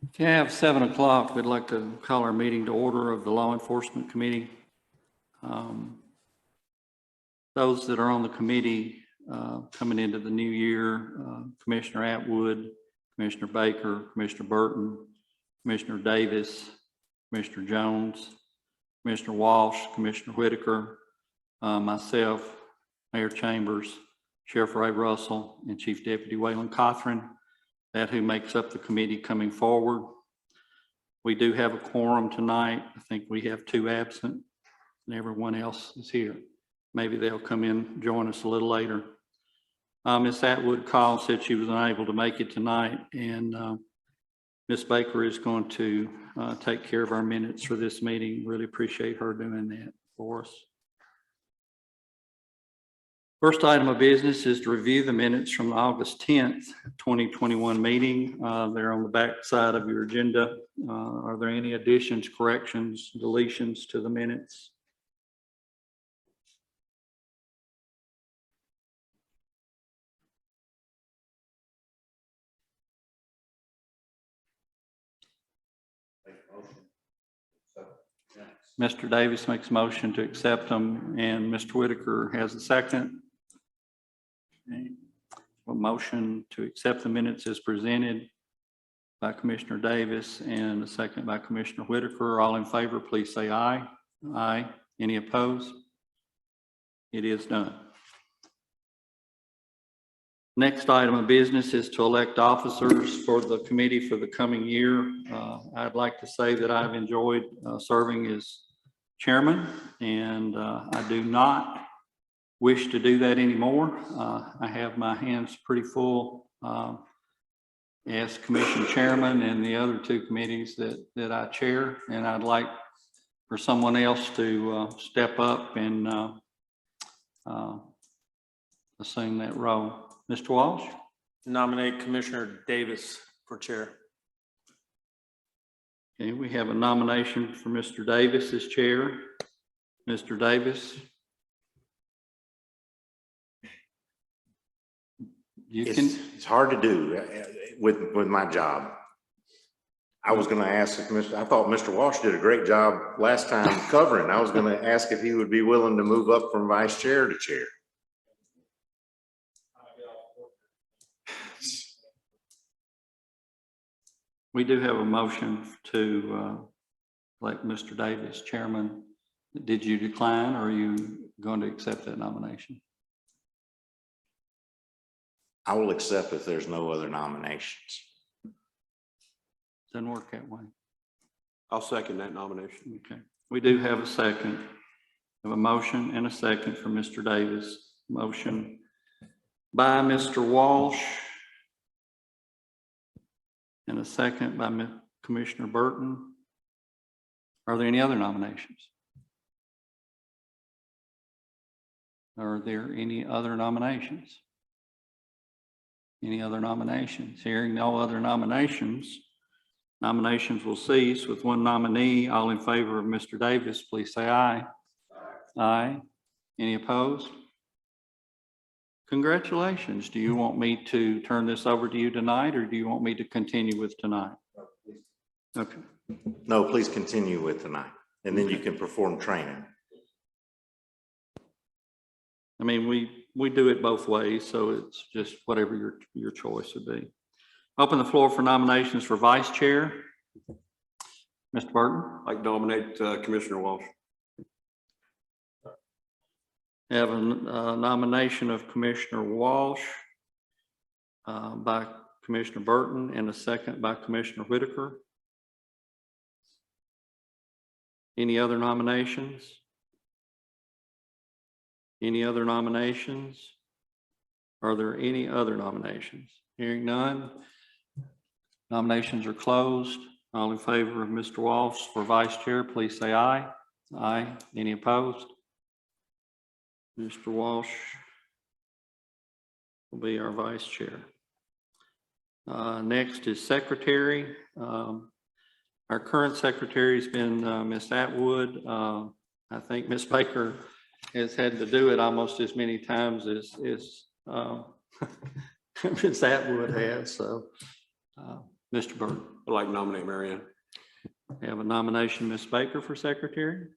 Okay, I have 7 o'clock. We'd like to call our meeting to order of the Law Enforcement Committee. Those that are on the committee coming into the new year, Commissioner Atwood, Commissioner Baker, Commissioner Burton, Commissioner Davis, Commissioner Jones, Commissioner Walsh, Commissioner Whitaker, myself, Mayor Chambers, Sheriff Ray Russell, and Chief Deputy Waylon Cothran. That who makes up the committee coming forward. We do have a quorum tonight. I think we have 2 absent and everyone else is here. Maybe they'll come in, join us a little later. Ms. Atwood called, said she was unable to make it tonight, and Ms. Baker is going to take care of our minutes for this meeting. Really appreciate her doing that for us. First item of business is to review the minutes from the August 10th, 2021 meeting. They're on the back side of your agenda. Are there any additions, corrections, deletions to the minutes? Mr. Davis makes a motion to accept them, and Mr. Whitaker has a second. A motion to accept the minutes as presented by Commissioner Davis and a second by Commissioner Whitaker. All in favor, please say aye. Aye. Any opposed? It is done. Next item of business is to elect officers for the committee for the coming year. I'd like to say that I've enjoyed serving as chairman, and I do not wish to do that anymore. I have my hands pretty full as commission chairman and the other 2 committees that I chair, and I'd like for someone else to step up and assume that role. Mr. Walsh? Nominate Commissioner Davis for chair. Okay, we have a nomination for Mr. Davis as chair. Mr. Davis? It's hard to do with my job. I was going to ask the commissioner. I thought Mr. Walsh did a great job last time covering. I was going to ask if he would be willing to move up from vice chair to chair. We do have a motion to elect Mr. Davis chairman. Did you decline, or are you going to accept that nomination? I will accept if there's no other nominations. Doesn't work that way. I'll second that nomination. Okay. We do have a second. We have a motion and a second for Mr. Davis. Motion by Mr. Walsh and a second by Commissioner Burton. Are there any other nominations? Are there any other nominations? Any other nominations? Hearing no other nominations, nominations will cease with 1 nominee. All in favor of Mr. Davis, please say aye. Aye. Any opposed? Congratulations. Do you want me to turn this over to you tonight, or do you want me to continue with tonight? Okay. No, please continue with tonight, and then you can perform training. I mean, we do it both ways, so it's just whatever your choice would be. Open the floor for nominations for vice chair. Mr. Burton? I'd like to nominate Commissioner Walsh. I have a nomination of Commissioner Walsh by Commissioner Burton and a second by Commissioner Whitaker. Any other nominations? Any other nominations? Are there any other nominations? Hearing none, nominations are closed. All in favor of Mr. Walsh for vice chair, please say aye. Aye. Any opposed? Mr. Walsh will be our vice chair. Next is secretary. Our current secretary has been Ms. Atwood. I think Ms. Baker has had to do it almost as many times as Ms. Atwood has. So Mr. Burton. I'd like to nominate Mary Ann. We have a nomination, Ms. Baker for secretary.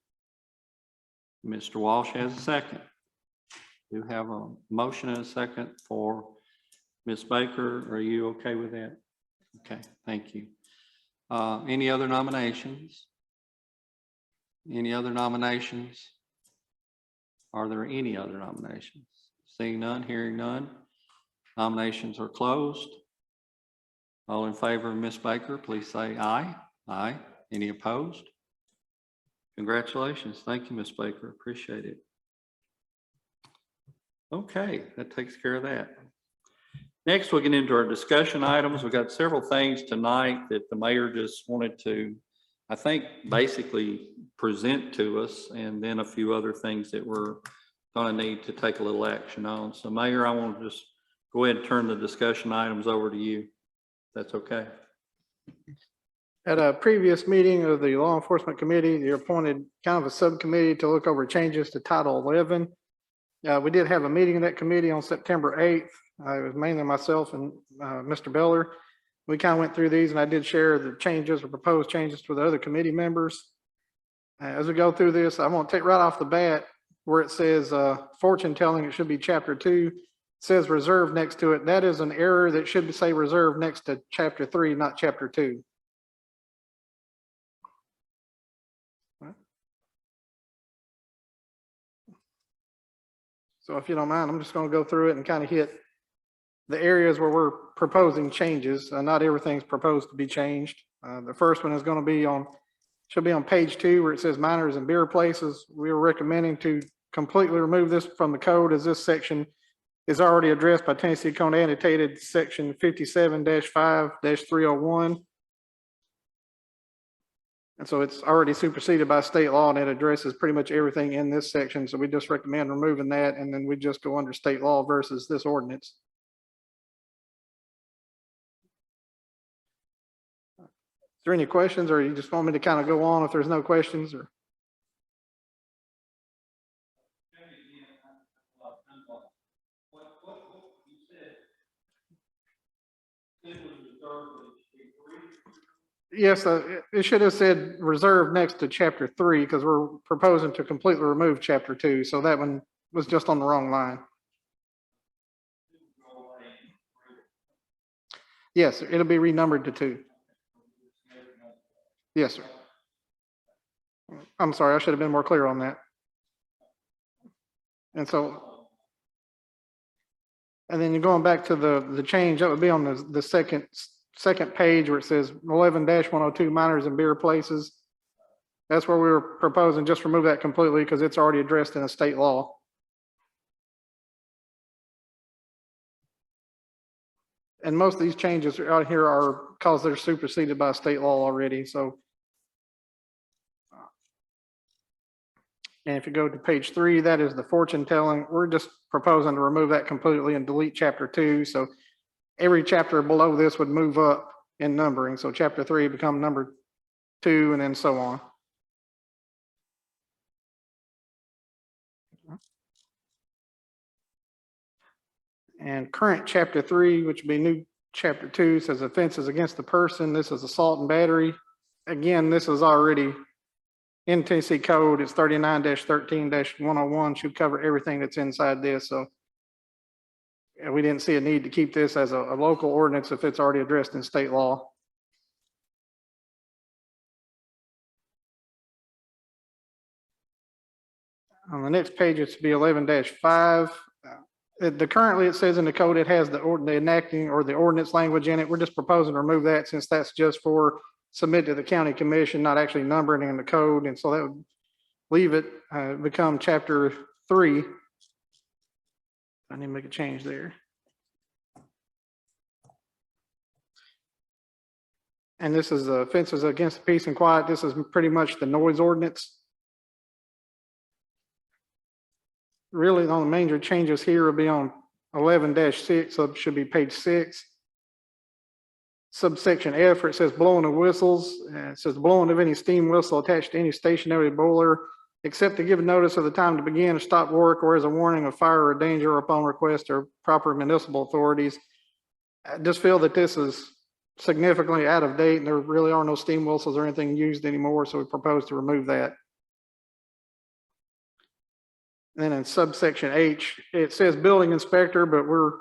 Mr. Walsh has a second. You have a motion and a second for Ms. Baker. Are you okay with that? Okay, thank you. Any other nominations? Any other nominations? Are there any other nominations? Seeing none, hearing none. Nominations are closed. All in favor of Ms. Baker, please say aye. Aye. Any opposed? Congratulations. Thank you, Ms. Baker. Appreciate it. Okay, that takes care of that. Next, we'll get into our discussion items. We've got several things tonight that the mayor just wanted to, I think, basically present to us, and then a few other things that we're going to need to take a little action on. So, Mayor, I want to just go ahead and turn the discussion items over to you. That's okay. At a previous meeting of the Law Enforcement Committee, they appointed kind of a subcommittee to look over changes to Title 11. We did have a meeting in that committee on September 8th. It was mainly myself and Mr. Beller. We kind of went through these, and I did share the changes or proposed changes with the other committee members. As we go through this, I want to take right off the bat where it says fortune telling, it should be Chapter 2. It says reserve next to it. That is an error. That should say reserve next to Chapter 3, not Chapter 2. So if you don't mind, I'm just going to go through it and kind of hit the areas where we're proposing changes. Not everything's proposed to be changed. The first one is going to be should be on page 2 where it says minors and beer places. We are recommending to completely remove this from the code, as this section is already addressed by Tennessee Code Annotated section 57-5-301. And so it's already superseded by state law, and it addresses pretty much everything in this section. So we just recommend removing that, and then we just go under state law versus this ordinance. Is there any questions, or you just want me to kind of go on if there's no questions? Or yes, it should have said reserve next to Chapter 3 because we're proposing to completely remove Chapter 2. So that one was just on the wrong line. Yes, it'll be renumbered to 2. Yes, sir. I'm sorry, I should have been more clear on that. And then you're going back to the change, that would be on the second page where it says 11-102 minors and beer places. That's where we were proposing just remove that completely because it's already addressed in a state law. And most of these changes out here are because they're superseded by state law already. So, and if you go to page 3, that is the fortune telling. We're just proposing to remove that completely and delete Chapter 2. So every chapter below this would move up in numbering. So Chapter 3 become number 2, and then so on. And current Chapter 3, which would be new Chapter 2, says offenses against the person. This is assault and battery. Again, this is already in Tennessee Code. It's 39-13-101, should cover everything that's inside this. So we didn't see a need to keep this as a local ordinance if it's already addressed in state law. On the next page, it's to be 11-5. Currently it says in the code it has the enacting or the ordinance language in it. We're just proposing to remove that since that's just for submit to the county commission, not actually numbering in the code. And so that would leave it, become Chapter 3. I need to make a change there. And this is offenses against peace and quiet. This is pretty much the noise ordinance. Really, the only major changes here will be on 11-6, so it should be page 6. Subsection F, where it says blowing of whistles. It says blowing of any steam whistle attached to any stationary boiler, except to give notice of the time to begin or stop work, or as a warning of fire or danger upon request or proper municipal authorities. I just feel that this is significantly out of date, and there really are no steam whistles or anything used anymore, so we propose to remove that. Then in subsection H, it says building inspector, but we're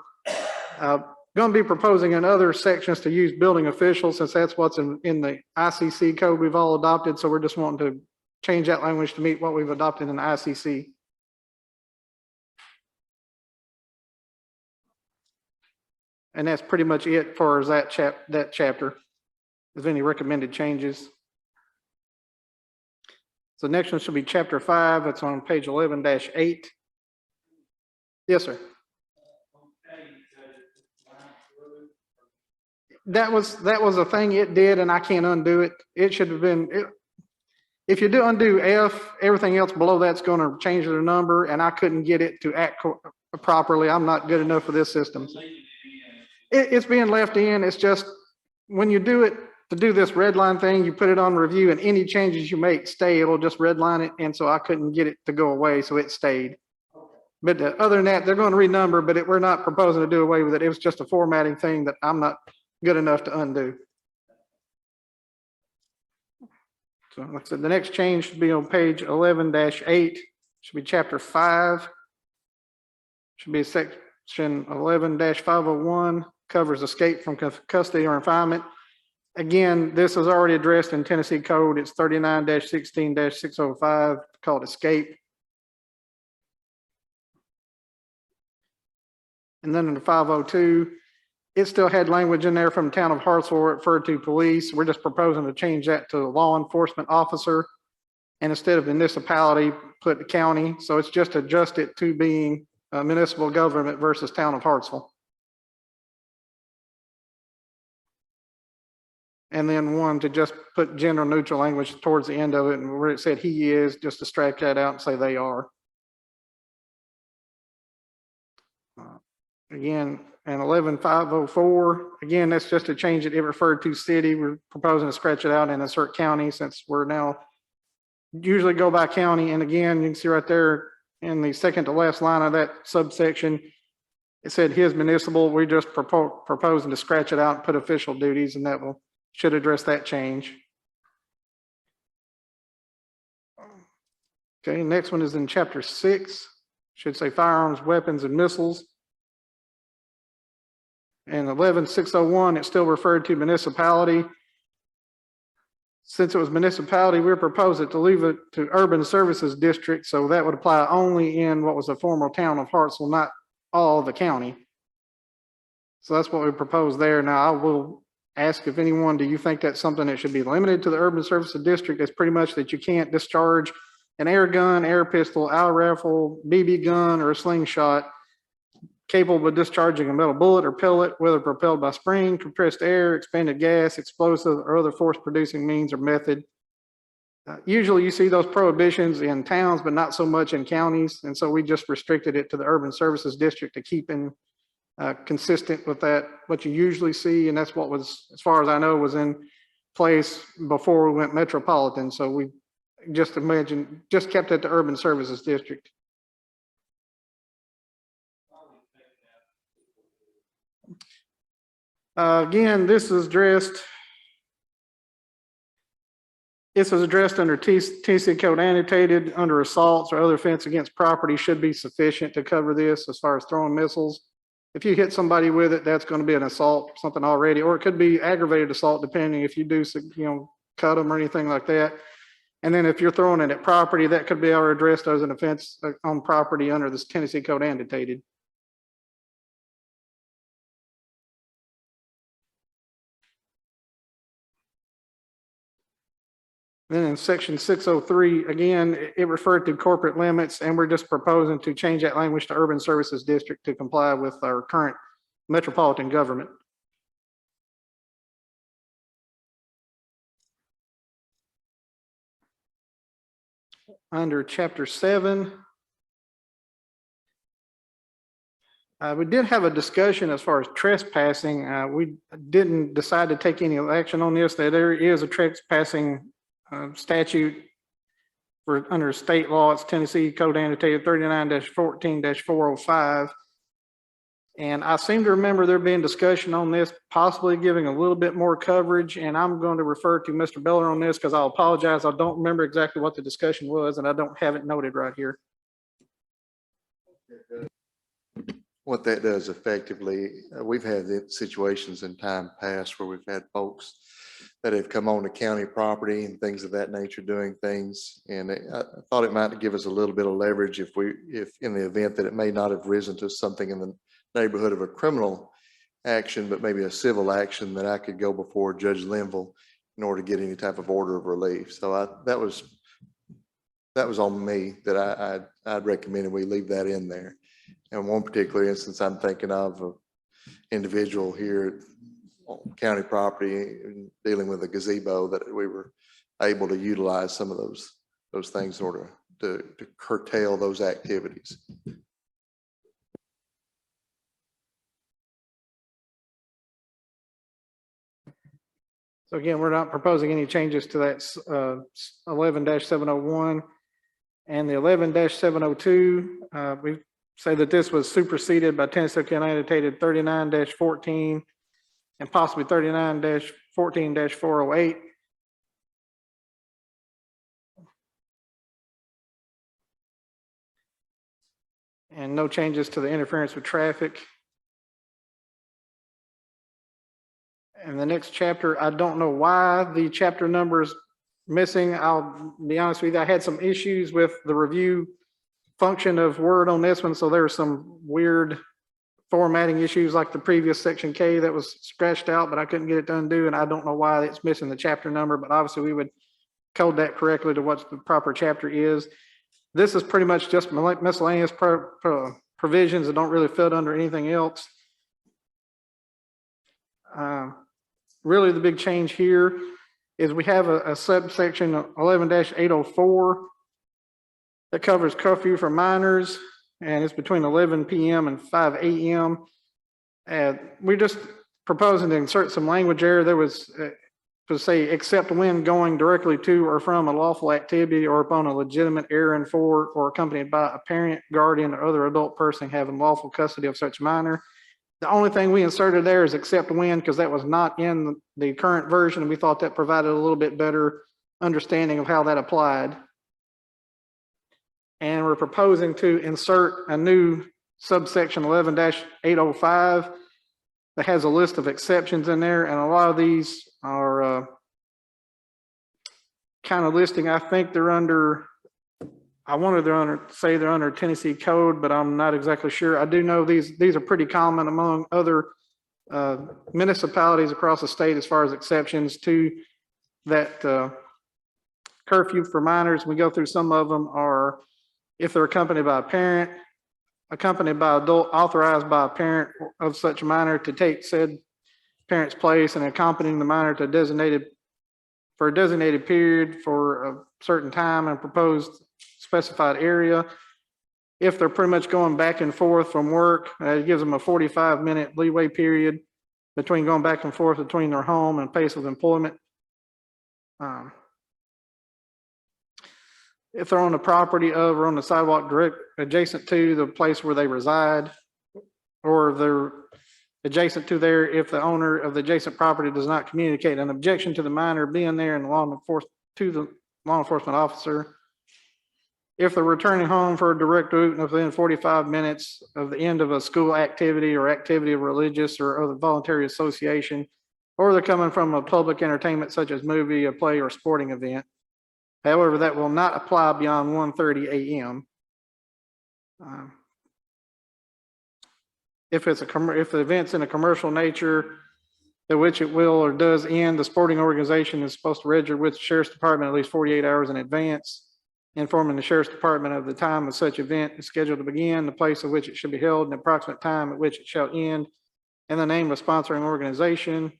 going to be proposing in other sections to use building official, since that's what's in the ICC code we've all adopted. So we're just wanting to change that language to meet what we've adopted in the ICC. And that's pretty much it for that chapter. Is there any recommended changes? So next one should be chapter 5. It's on page 11-8. Yes, sir. That was a thing it did, and I can't undo it. It should have been, if you do undo F, everything else below that's going to change the number, and I couldn't get it to act properly. I'm not good enough for this system. It's being left in. It's just when you do it, to do this red line thing, you put it on review, and any changes you make stay. It'll just red line it, and so I couldn't get it to go away, so it stayed. But other than that, they're going to renumber, but we're not proposing to do away with it. It was just a formatting thing that I'm not good enough to undo. So like I said, the next change should be on page 11-8. Should be chapter 5. Should be section 11-501. Covers escape from custody or confinement. Again, this is already addressed in Tennessee Code. It's 39-16-605, called escape. And then under 502, it still had language in there from the town of Hartsville referred to police. We're just proposing to change that to law enforcement officer. And instead of municipality, put the county. So it's just adjust it to being municipal government versus town of Hartsville. And then one to just put gender neutral language towards the end of it, and where it said he is, just to strike that out and say they are. Again, and 11-504, again, that's just to change it. It referred to city. We're proposing to scratch it out and insert county, since we're now usually go by county. And again, you can see right there in the second to last line of that subsection, it said his municipal. We just proposing to scratch it out and put official duties, and that should address that change. Okay, next one is in chapter 6. Should say firearms, weapons, and missiles. And 11-601, it's still referred to municipality. Since it was municipality, we're proposing to leave it to urban services district. So that would apply only in what was the former town of Hartsville, not all of the county. So that's what we propose there. Now I will ask if anyone, do you think that's something that should be limited to the urban services district? It's pretty much that you can't discharge an air gun, air pistol, owl rifle, BB gun, or a slingshot capable of discharging a metal bullet or pellet, whether propelled by spring, compressed air, expanded gas, explosive, or other force-producing means or method. Usually you see those prohibitions in towns, but not so much in counties. And so we just restricted it to the urban services district to keep in consistent with that, what you usually see. And that's what was, as far as I know, was in place before we went metropolitan. So we just kept it to urban services district. Again, this is addressed under Tennessee Code annotated under assaults or other offense against property should be sufficient to cover this as far as throwing missiles. If you hit somebody with it, that's going to be an assault, something already, or it could be aggravated assault, depending if you do, cut them or anything like that. And then if you're throwing it at property, that could be already addressed as an offense on property under this Tennessee Code annotated. Then in section 603, again, it referred to corporate limits, and we're just proposing to change that language to urban services district to comply with our current metropolitan government. Under chapter 7, we did have a discussion as far as trespassing. We didn't decide to take any action on this. There is a trespassing statute for under state law. It's Tennessee Code annotated 39-14-405. And I seem to remember there being discussion on this, possibly giving a little bit more coverage, and I'm going to refer to Mr. Beller on this because I'll apologize. I don't remember exactly what the discussion was, and I don't have it noted right here. What that does effectively, we've had situations in time past where we've had folks that have come on to county property and things of that nature, doing things. And I thought it might give us a little bit of leverage if in the event that it may not have risen to something in the neighborhood of a criminal action, but maybe a civil action, that I could go before Judge Linville in order to get any type of order of relief. So that was on me, that I'd recommend we leave that in there. And one particular instance I'm thinking of, an individual here on county property dealing with a gazebo, that we were able to utilize some of those things in order to curtail those activities. So again, we're not proposing any changes to that 11-701 and the 11-702. We say that this was superseded by Tennessee County Annotated 39-14 and possibly 39-14-408. And no changes to the interference with traffic. And the next chapter, I don't know why the chapter number is missing. I'll be honest with you, I had some issues with the review function of Word on this one, so there were some weird formatting issues like the previous section K that was scratched out, but I couldn't get it to undo, and I don't know why it's missing the chapter number, but obviously we would code that correctly to what the proper chapter is. This is pretty much just miscellaneous provisions that don't really fit under anything else. Really, the big change here is we have a subsection 11-804 that covers curfew for minors, and it's between 11 p.m. and 5 a.m. And we're just proposing to insert some language there. There was to say, except when going directly to or from a lawful activity or upon a legitimate errand for or accompanied by a parent, guardian, or other adult person having lawful custody of such minor. The only thing we inserted there is except when, because that was not in the current version, and we thought that provided a little bit better understanding of how that applied. And we're proposing to insert a new subsection 11-805 that has a list of exceptions in there, and a lot of these are kind of listing. I think they're under, I wanted to say they're under Tennessee code, but I'm not exactly sure. I do know these are pretty common among other municipalities across the state as far as exceptions to that curfew for minors. We go through some of them are if they're accompanied by a parent, accompanied by adult, authorized by a parent of such minor to take said parent's place, and accompanying the minor to a designated period for a certain time and proposed specified area. If they're pretty much going back and forth from work, it gives them a 45-minute leeway period between going back and forth between their home and place of employment. If they're on the property of or on the sidewalk direct adjacent to the place where they reside, or they're adjacent to there, if the owner of the adjacent property does not communicate an objection to the minor being there and to the law enforcement officer. If they're returning home for a direct route and within 45 minutes of the end of a school activity or activity of religious or other voluntary association, or they're coming from a public entertainment such as movie, a play, or sporting event. However, that will not apply beyond 1:30 a.m. If the event's in a commercial nature, at which it will or does end, the sporting organization is supposed to register with the Sheriff's Department at least 48 hours in advance, informing the Sheriff's Department of the time of such event is scheduled to begin, the place at which it should be held, and the approximate time at which it shall end, and the name of sponsoring organization.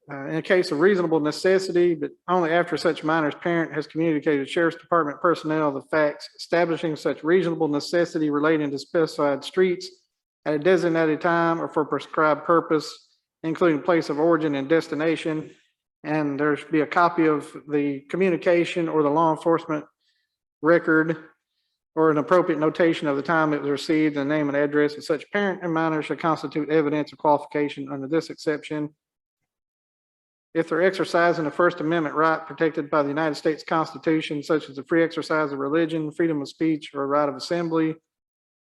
In a case of reasonable necessity, but only after such minor's parent has communicated to Sheriff's Department personnel the facts establishing such reasonable necessity relating to specified streets at a designated time or for prescribed purpose, including place of origin and destination. And there should be a copy of the communication or the law enforcement record or an appropriate notation of the time it was received and name and address of such parent and minor shall constitute evidence of qualification under this exception. If they're exercising a First Amendment right protected by the United States Constitution, such as the free exercise of religion, freedom of speech, or right of assembly,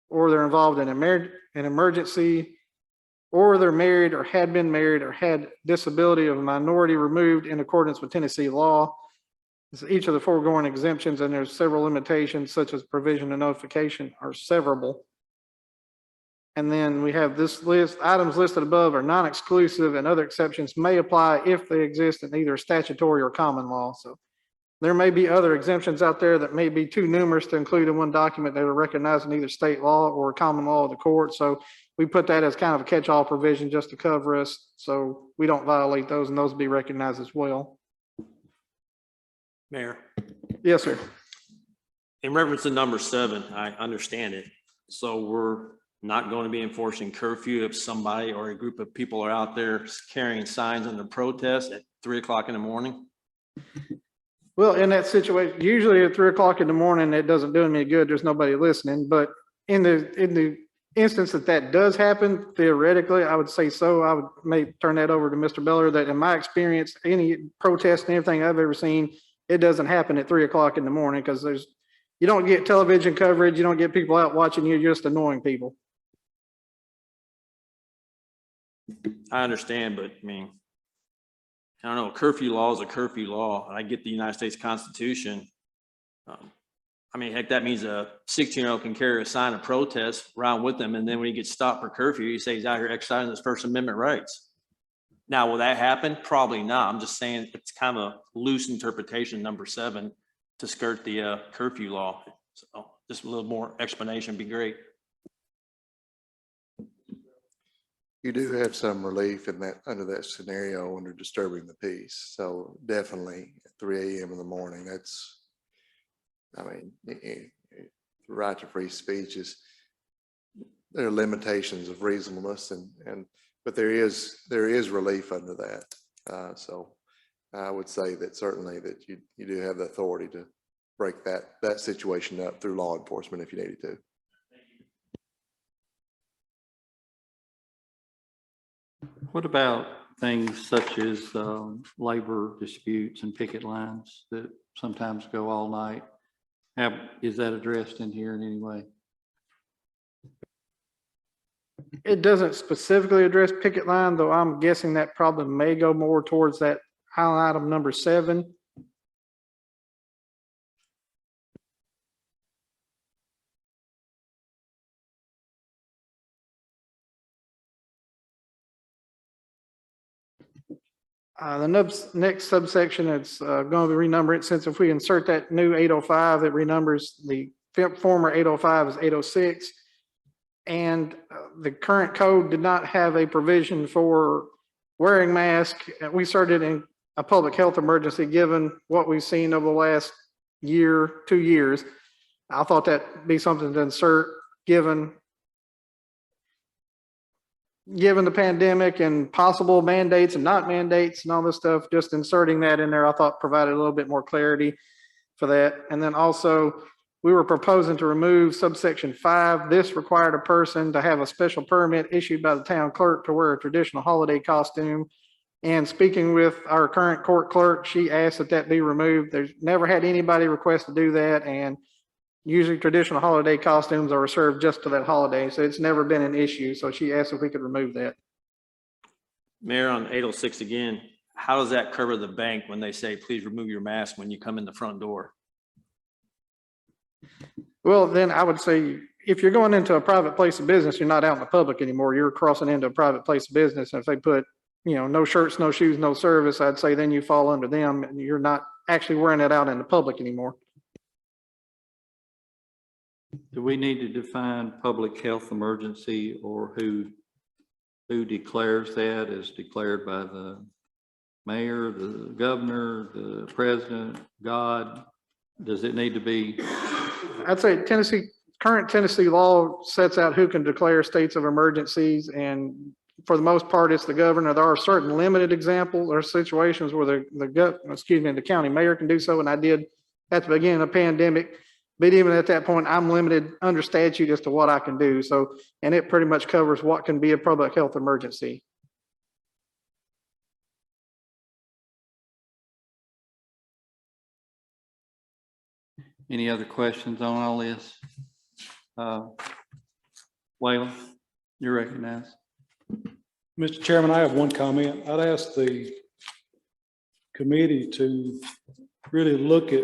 or they're involved in an emergency, or they're married or had been married or had disability of a minority removed in accordance with Tennessee law. So each of the foregoing exemptions, and there's several limitations such as provision and notification are severable. And then we have this list, items listed above are non-exclusive and other exceptions may apply if they exist in either statutory or common law. So there may be other exemptions out there that may be too numerous to include in one document that are recognized in either state law or common law of the court. So we put that as kind of a catch-all provision just to cover us so we don't violate those and those be recognized as well. Mayor, Yes, sir. in reference to number 7, I understand it. So we're not going to be enforcing curfew if somebody or a group of people are out there carrying signs under protest at 3 o'clock in the morning. Well, in that situation, usually at 3 o'clock in the morning, it doesn't do me good. There's nobody listening. But in the instance that does happen, theoretically, I would say so. I would may turn that over to Mr. Beller, that in my experience, any protest and everything I've ever seen, it doesn't happen at 3 o'clock in the morning because you don't get television coverage. You don't get people out watching you, you're just annoying people. I understand, but I mean, I don't know, curfew law is a curfew law. I get the United States Constitution. I mean, heck, that means a 16-year-old can carry a sign of protest around with them. And then when he gets stopped for curfew, you say he's out here exercising his First Amendment rights. Now, will that happen? Probably not. I'm just saying it's kind of a loose interpretation, number 7, to skirt the curfew law. So just a little more explanation would be great. You do have some relief in that, under that scenario, under disturbing the peace. So definitely at 3 a.m. in the morning, that's, I mean, the right to free speech is, there are limitations of reasonableness but there is relief under that. So I would say that certainly that you do have the authority to break that situation up through law enforcement if you needed to. What about things such as labor disputes and picket lines that sometimes go all night? Is that addressed in here in any way? It doesn't specifically address picket line, though I'm guessing that probably may go more towards that item number 7. The next subsection, it's going to renumber it, since if we insert that new 805, it renumbers the former 805 as 806. And the current code did not have a provision for wearing masks. We started in a public health emergency, given what we've seen over the last year, 2 years. I thought that'd be something to insert, given the pandemic and possible mandates and not mandates and all this stuff. Just inserting that in there, I thought provided a little bit more clarity for that. And then also, we were proposing to remove subsection 5. This required a person to have a special permit issued by the town clerk to wear a traditional holiday costume. And speaking with our current court clerk, she asked that that be removed. There's never had anybody request to do that. And usually traditional holiday costumes are reserved just to that holiday. So it's never been an issue. So she asked if we could remove that. Mayor, on 806 again, how does that cover the bank when they say, please remove your mask when you come in the front door? Well, then I would say if you're going into a private place of business, you're not out in the public anymore. You're crossing into a private place of business. And if they put, no shirts, no shoes, no service, I'd say then you fall under them and you're not actually wearing it out in the public anymore. Do we need to define public health emergency, or who declares that as declared by the mayor, the governor, the president, God? Does it need to be? I'd say current Tennessee law sets out who can declare states of emergencies, and for the most part, it's the governor. There are certain limited examples or situations where the county mayor can do so, and I did at the beginning of the pandemic But even at that point, I'm limited under statute as to what I can do. So, and it pretty much covers what can be a public health emergency. Any other questions on all this? Waylon, you're recognized. Mr. Chairman, I have one comment. I'd ask the committee to really look at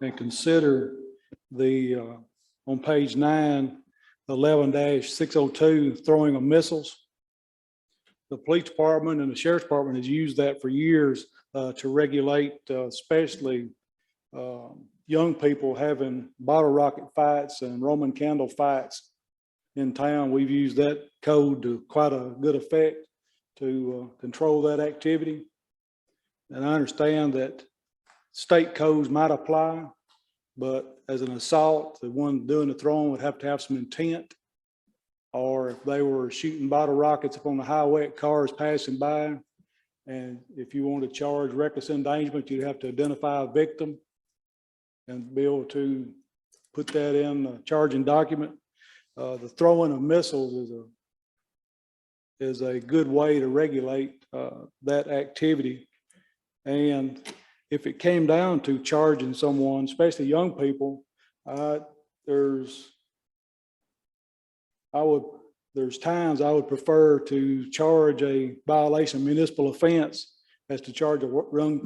and consider the, on page 9, 11-602, throwing of missiles. The police department and the sheriff's department has used that for years to regulate, especially young people having bottle rocket fights and Roman candle fights in town. We've used that code to quite a good effect to control that activity. And I understand that state codes might apply, but as an assault, the one doing the throwing would have to have some intent. Or if they were shooting bottle rockets up on the highway at cars passing by, and if you want to charge reckless endangerment, you'd have to identify a victim and be able to put that in a charging document. The throwing of missiles is a good way to regulate that activity. And if it came down to charging someone, especially young people, there's times I would prefer to charge a violation of municipal offense as to charge a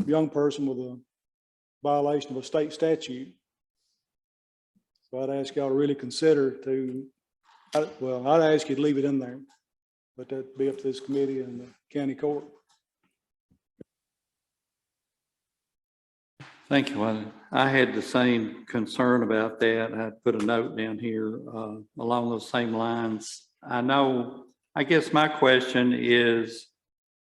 young person with a violation of a state statute. So I'd ask y'all to really consider I'd ask you to leave it in there, but that'd be up to this committee and the county court. Thank you, Waylon. I had the same concern about that. I put a note down here along those same lines. I guess my question is,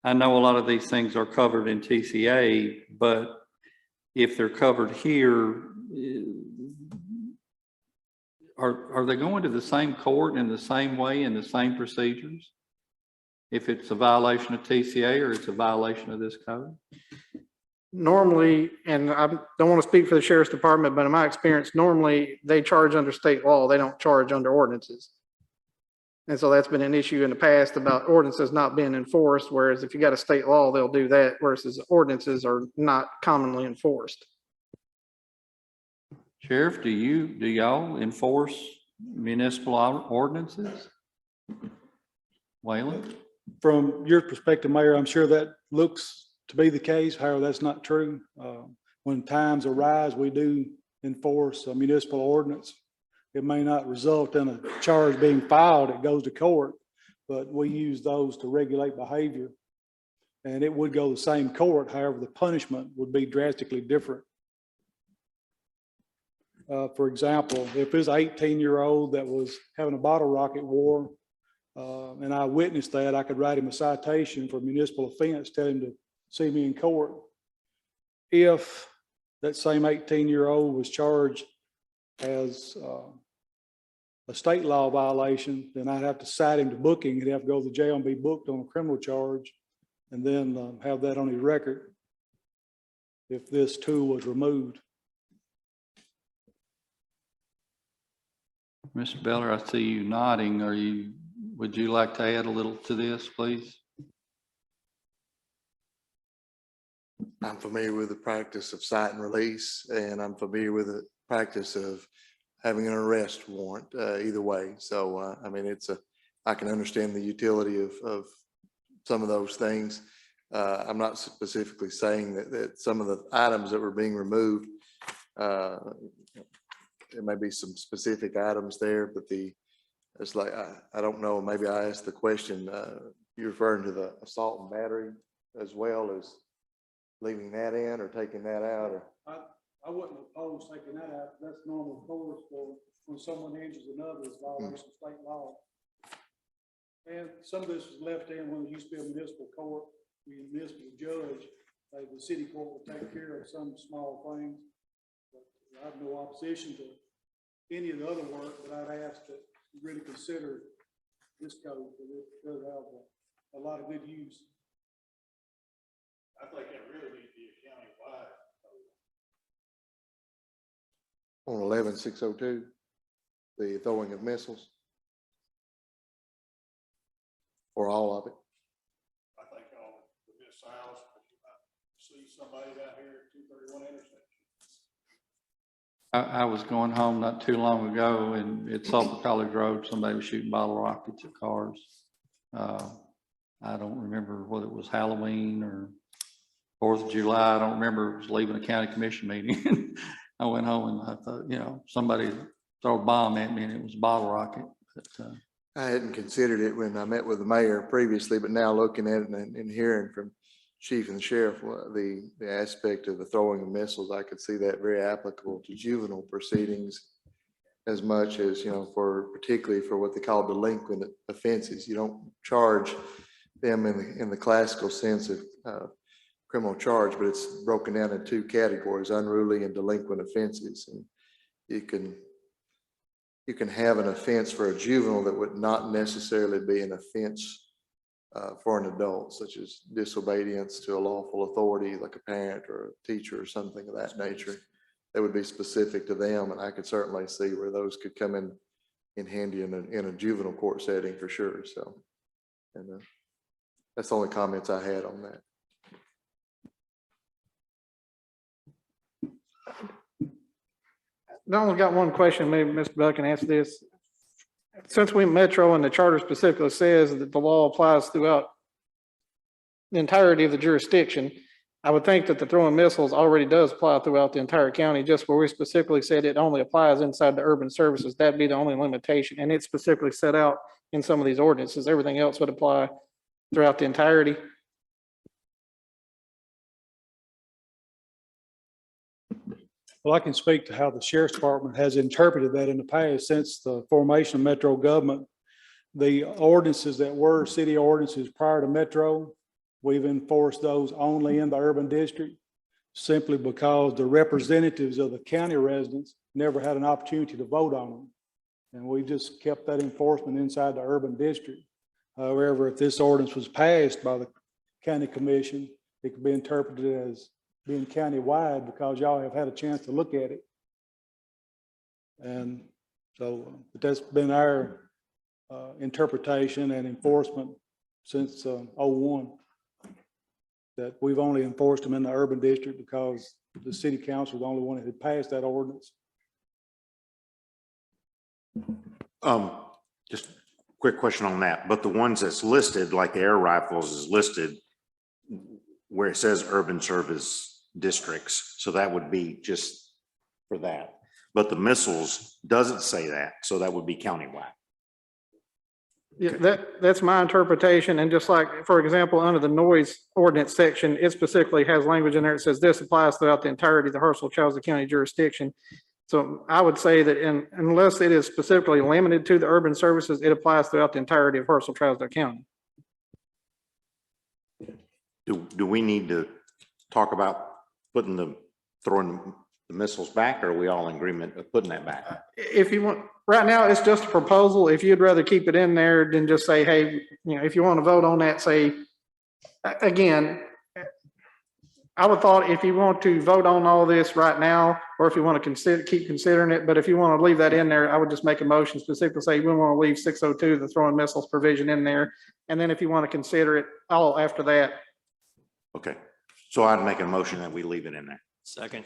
I know a lot of these things are covered in TCA, but if they're covered here, are they going to the same court in the same way, in the same procedures? If it's a violation of TCA or it's a violation of this code? Normally, and I don't want to speak for the sheriff's department, but in my experience, normally they charge under state law. They don't charge under ordinances. And so that's been an issue in the past about ordinances not being enforced, whereas if you got a state law, they'll do that, versus ordinances are not commonly enforced. Sheriff, do y'all enforce municipal ordinances? Waylon? From your perspective, Mayor, I'm sure that looks to be the case. However, that's not true. When times arise, we do enforce a municipal ordinance. It may not result in a charge being filed. It goes to court, but we use those to regulate behavior. And it would go to the same court. However, the punishment would be drastically different. For example, if there's an 18-year-old that was having a bottle rocket war, and I witnessed that, I could write him a citation for municipal offense, tell him to see me in court. If that same 18-year-old was charged as a state law violation, then I'd have to cite him to booking. He'd have to go to the jail and be booked on a criminal charge, and then have that on his record if this tool was removed. Mr. Beller, I see you nodding. Would you like to add a little to this, please? I'm familiar with the practice of cite and release, and I'm familiar with the practice of having an arrest warrant, either way. So, I mean, I can understand the utility of some of those things. I'm not specifically saying that some of the items that were being removed, there may be some specific items there, but it's like, I don't know, maybe I asked the question, you're referring to the assault and battery as well as leaving that in or taking that out? Or I wouldn't oppose taking that out. That's normal course for when someone injures another, it's violation of state law. And some of this was left in when it used to be a municipal court, the municipal judge, the city court will take care of some small things. But I have no opposition to any of the other work, but I'd ask that you really consider this code, because it does have a lot of good use. I think it really needs to be a county-wide code. On 11602, the throwing of missiles? Or all of it? I think all the missiles, see somebody out here at 231 intersection. I was going home not too long ago and at Sulphur College Road, somebody was shooting bottle rockets at cars. I don't remember whether it was Halloween or 4th of July. I don't remember. It was leaving a county commission meeting. I went home and I thought, you know, somebody throw a bomb at me and it was a bottle rocket. But, I hadn't considered it when I met with the mayor previously, but now looking at it and hearing from chief and the sheriff, the aspect of the throwing of missiles, I could see that very applicable to juvenile proceedings as much as, you know, particularly for what they call delinquent offenses. You don't charge them in the classical sense of criminal charge, but it's broken down in two categories: unruly and delinquent offenses. And you can have an offense for a juvenile that would not necessarily be an offense for an adult, such as disobedience to a lawful authority, like a parent or a teacher or something of that nature. That would be specific to them, and I could certainly see where those could come in handy in a juvenile court setting for sure. So, and that's the only comments I had on that. I only got one question, maybe Mr. Bell can answer this. Since we Metro and the charter specifically says that the law applies throughout the entirety of the jurisdiction, I would think that the throwing missiles already does apply throughout the entire county, just where we specifically said it only applies inside the urban services. That'd be the only limitation. And it's specifically set out in some of these ordinances. Everything else would apply throughout the entirety. Well, I can speak to how the sheriff's department has interpreted that in the past. Since the formation of Metro government, the ordinances that were city ordinances prior to Metro, we've enforced those only in the urban district, simply because the representatives of the county residents never had an opportunity to vote on them. And we just kept that enforcement inside the urban district. However, if this ordinance was passed by the county commission, it could be interpreted as being county-wide because y'all have had a chance to look at it. And so that's been our interpretation and enforcement since 01, that we've only enforced them in the urban district because the city council was the only one that had passed that ordinance. Just quick question on that, but the ones that's listed, like the air rifles is listed where it says urban service districts. So that would be just for that. But the missiles doesn't say that. So that would be countywide. Yeah, that's my interpretation. And just like, for example, under the noise ordinance section, it specifically has language in there that says this applies throughout the entirety of the Hartsville-Charleston County jurisdiction. So I would say that unless it is specifically limited to the urban services, it applies throughout the entirety of Hartsville-Charleston County. Do we need to talk about throwing the missiles back, or are we all in agreement of putting that back? If you want, right now, it's just a proposal. If you'd rather keep it in there than just say, hey, you know, if you want to vote on that, say, again, I would thought if you want to vote on all this right now, or if you want to keep considering it, but if you want to leave that in there, I would just make a motion specifically say we want to leave 602, the throwing missiles provision in there. And then if you want to consider it all after that. Okay. So I'd make a motion that we leave it in there. Second.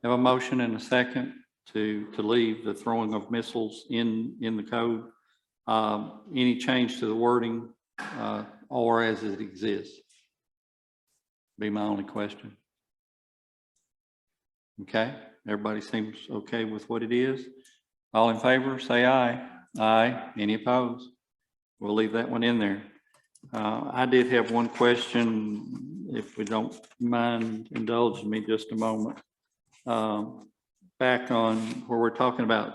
have a motion and a second to leave the throwing of missiles in the code. Any change to the wording or as it exists? Be my only question. Okay, everybody seems okay with what it is. All in favor, say aye. Aye. Any opposed? We'll leave that one in there. I did have one question, if we don't mind indulging me just a moment. Back on where we're talking about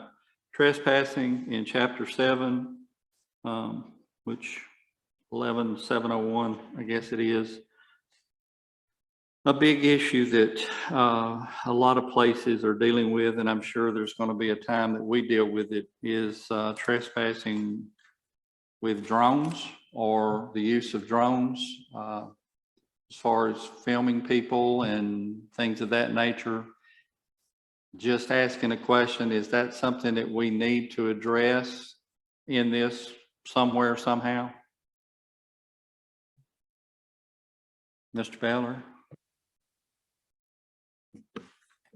trespassing in chapter 7, which 11-701, I guess it is. A big issue that a lot of places are dealing with, and I'm sure there's going to be a time that we deal with it, is trespassing with drones or the use of drones as far as filming people and things of that nature. just asking a question, is that something that we need to address in this somewhere, somehow? Mr. Ballard?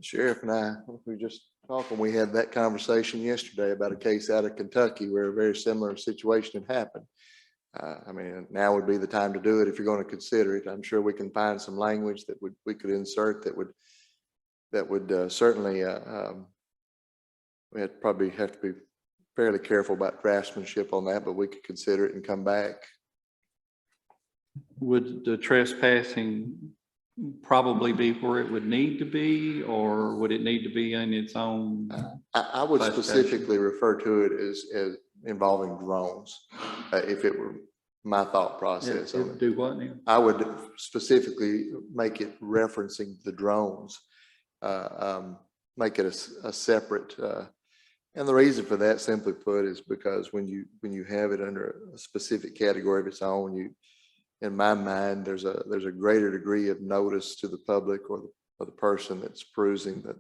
Sheriff and I, we just talking, we had that conversation yesterday about a case out of Kentucky where a very similar situation had happened. I mean, now would be the time to do it if you're going to consider it. I'm sure we can find some language that we could insert that would certainly, we'd probably have to be fairly careful about draftsmanship on that, but we could consider it and come back. Would the trespassing probably be where it would need to be, or would it need to be in its own? I would classification? specifically refer to it as involving drones, if it were my thought process. It would do what now? I would specifically make it referencing the drones, make it a separate, and the reason for that, simply put, is because when you have it under a specific category of its own, in my mind, there's a greater degree of notice to the public or the person that's perusing the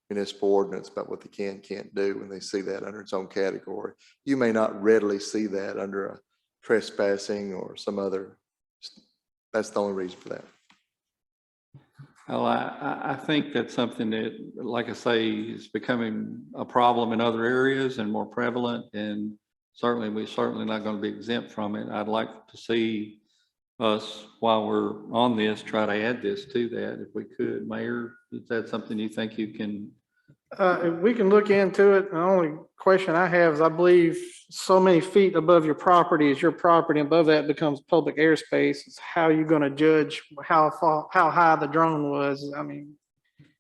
municipal ordinance about what they can and can't do when they see that under its own category. You may not readily see that under a trespassing or some other. That's the only reason for that. Well, I think that's something that, like I say, is becoming a problem in other areas and more prevalent, and we're certainly not going to be exempt from it. I'd like to see us, while we're on this, try to add this to that if we could. Mayor, is that something you think you can? We can look into it. The only question I have is, I believe so many feet above your property is your property. Above that becomes public airspace. It's how you're going to judge how high the drone was. I mean,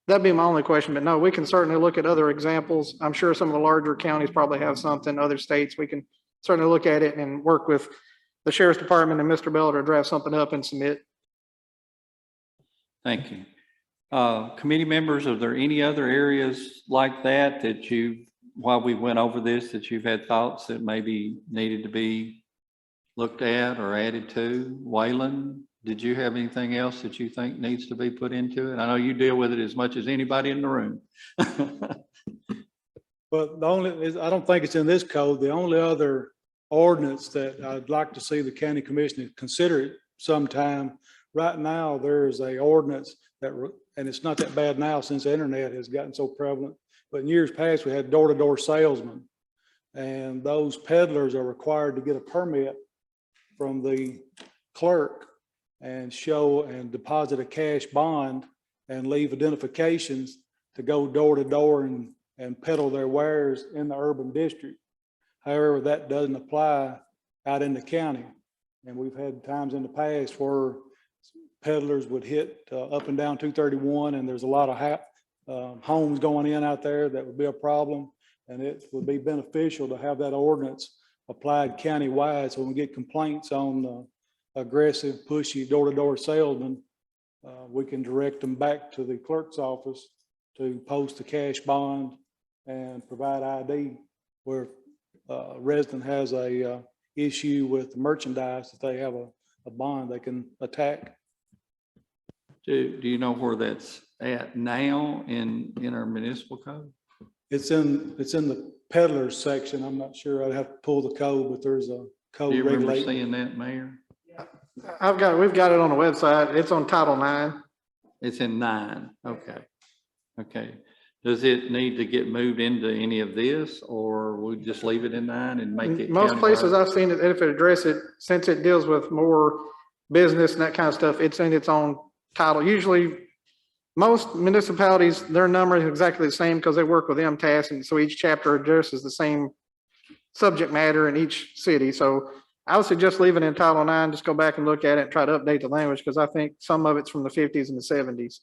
that'd be my only question, but no, we can certainly look at other examples. I'm sure some of the larger counties probably have something, other states. We can certainly look at it and work with the Sheriff's Department and Mr. Bell to draft something up and submit. Thank you. Committee members, are there any other areas like that while we went over this, that you've had thoughts that maybe needed to be looked at or added to? Waylon, did you have anything else that you think needs to be put into it? I know you deal with it as much as anybody in the room. But the only is, I don't think it's in this code. The only other ordinance that I'd like to see the county commissioner consider it sometime. Right now, there is a ordinance that, and it's not that bad now since the internet has gotten so prevalent, but in years past, we had door-to-door salesmen, and those peddlers are required to get a permit from the clerk and show and deposit a cash bond and leave identifications to go door to door and peddle their wares in the urban district. However, that doesn't apply out in the county. And we've had times in the past where peddlers would hit up and down 231, and there's a lot of homes going in out there. That would be a problem. And it would be beneficial to have that ordinance applied countywide, so when we get complaints on aggressive, pushy door-to-door salesmen, we can direct them back to the clerk's office to post a cash bond and provide ID where a resident has a issue with merchandise that they have a bond they can attack. Do you know where that's at now in our municipal code? It's in the peddlers section. I'm not sure. I'd have to pull the code, but there's a code Do you remember regulating. seeing that, Mayor? We've got it on the website. It's on Title IX. It's in 9. Okay. Okay. Does it need to get moved into any of this, or we just leave it in 9 and make it? Most places countywide? I've seen it, if it address it, since it deals with more business and that kind of stuff, it's in its own title. Usually, most municipalities, their number is exactly the same because they work with MTAS, and so each chapter addresses the same subject matter in each city. So I would suggest leaving it in Title IX, just go back and look at it and try to update the language, because I think some of it's from the 50s and the 70s.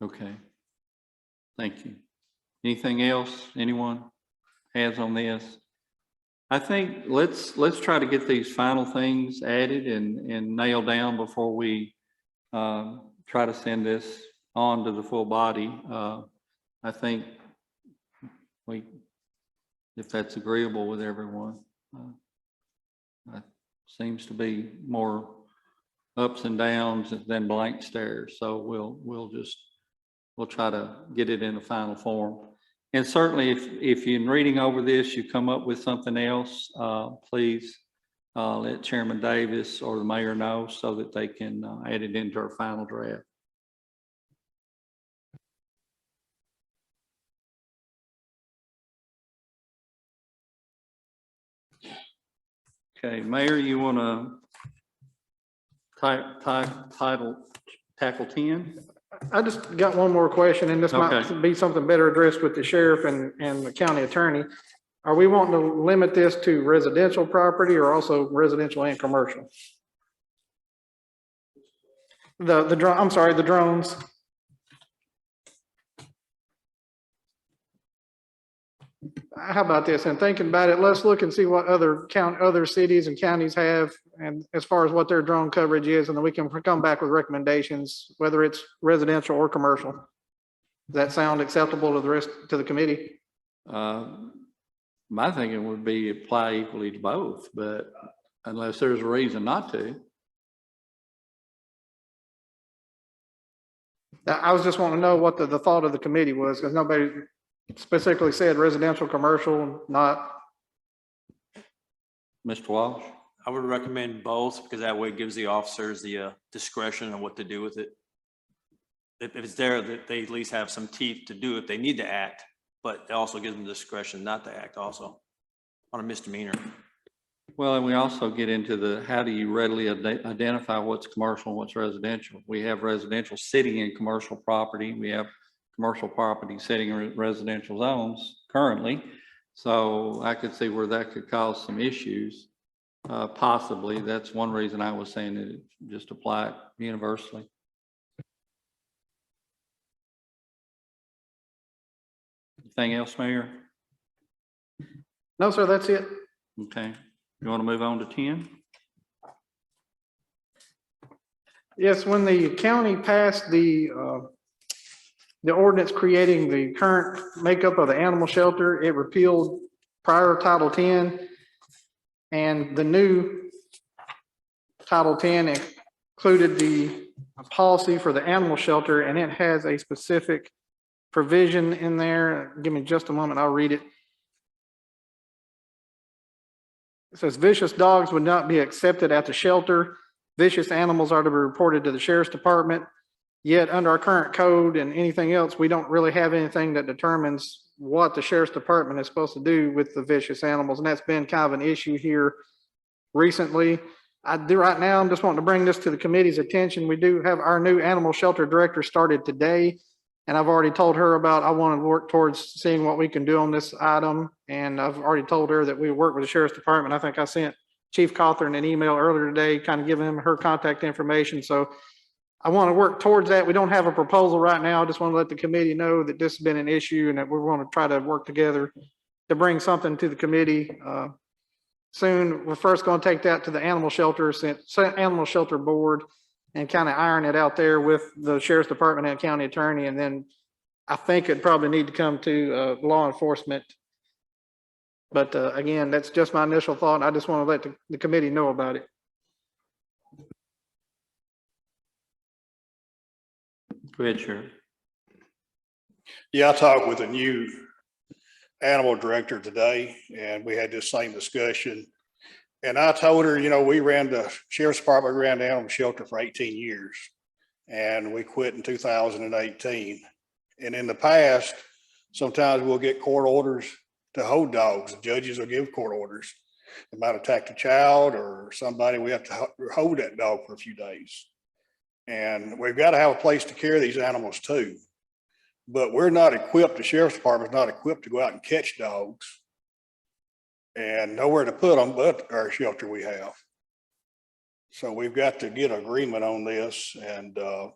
Okay. Thank you. Anything else anyone has on this? I think let's try to get these final things added and nailed down before we try to send this on to the full body. I think if that's agreeable with everyone, seems to be more ups and downs than blank stares. So we'll we'll try to get it in a final form. And certainly if you're reading over this, you come up with something else, please let Chairman Davis or the mayor know so that they can add it into our final draft. Okay, Mayor, you want to tackle 10? I just got one more question, and this might Okay. be something better addressed with the sheriff and the county attorney. Are we wanting to limit this to residential property or also residential and commercial? The drone, I'm sorry, the drones. How about this? And thinking about it, let's look and see what other cities and counties have, and as far as what their drone coverage is, and then we can come back with recommendations, whether it's residential or commercial. Does that sound acceptable to the committee? My thinking would be apply equally to both, but unless there's a reason not to. I was just wanting to know what the thought of the committee was, because nobody specifically said residential, commercial, not. Mr. Walsh? I would recommend both, because that way it gives the officers the discretion on what to do with it. If it's there, that they at least have some teeth to do if they need to act, but it also gives them discretion not to act also on a misdemeanor. Well, and we also get into how do you readily identify what's commercial and what's residential? We have residential sitting in commercial property. We have commercial property sitting in residential zones currently. So I could see where that could cause some issues. Possibly. That's one reason I was saying that just apply it universally. Anything else, Mayor? No, sir, that's it. Okay. You want to move on to 10? Yes, when the county passed the ordinance creating the current makeup of the animal shelter, it repealed prior Title 10. And the new Title 10 included the policy for the animal shelter, and it has a specific provision in there. Give me just a moment, I'll read it. It says vicious dogs would not be accepted at the shelter. Vicious animals are to be reported to the sheriff's department. Yet under our current code and anything else, we don't really have anything that determines what the sheriff's department is supposed to do with the vicious animals. And that's been kind of an issue here recently. Right now, I'm just wanting to bring this to the committee's attention. We do have our new animal shelter director started today. And I've already told her about, I want to work towards seeing what we can do on this item. And I've already told her that we work with the sheriff's department. I think I sent Chief Cawthorn an email earlier today, kind of giving him her contact information. So I want to work towards that. We don't have a proposal right now. I just want to let the committee know that this has been an issue and that we're going to try to work together to bring something to the committee soon. We're first going to take that to the animal shelter board and kind of iron it out there with the sheriff's department and county attorney. And then I think it'd probably need to come to law enforcement. But again, that's just my initial thought. I just want to let the committee know about it. Go ahead, Sheriff. Yeah, I talked with a new animal director today, and we had this same discussion. And I told her, we ran the sheriff's department, we ran the animal shelter for 18 years, and we quit in 2018. And in the past, sometimes we'll get court orders to hold dogs. The judges will give court orders. They might attack a child or somebody, we have to hold that dog for a few days. And we've got to have a place to carry these animals too. But we're not equipped, the sheriff's department's not equipped to go out and catch dogs. And nowhere to put them but our shelter we have. So we've got to get agreement on this. And as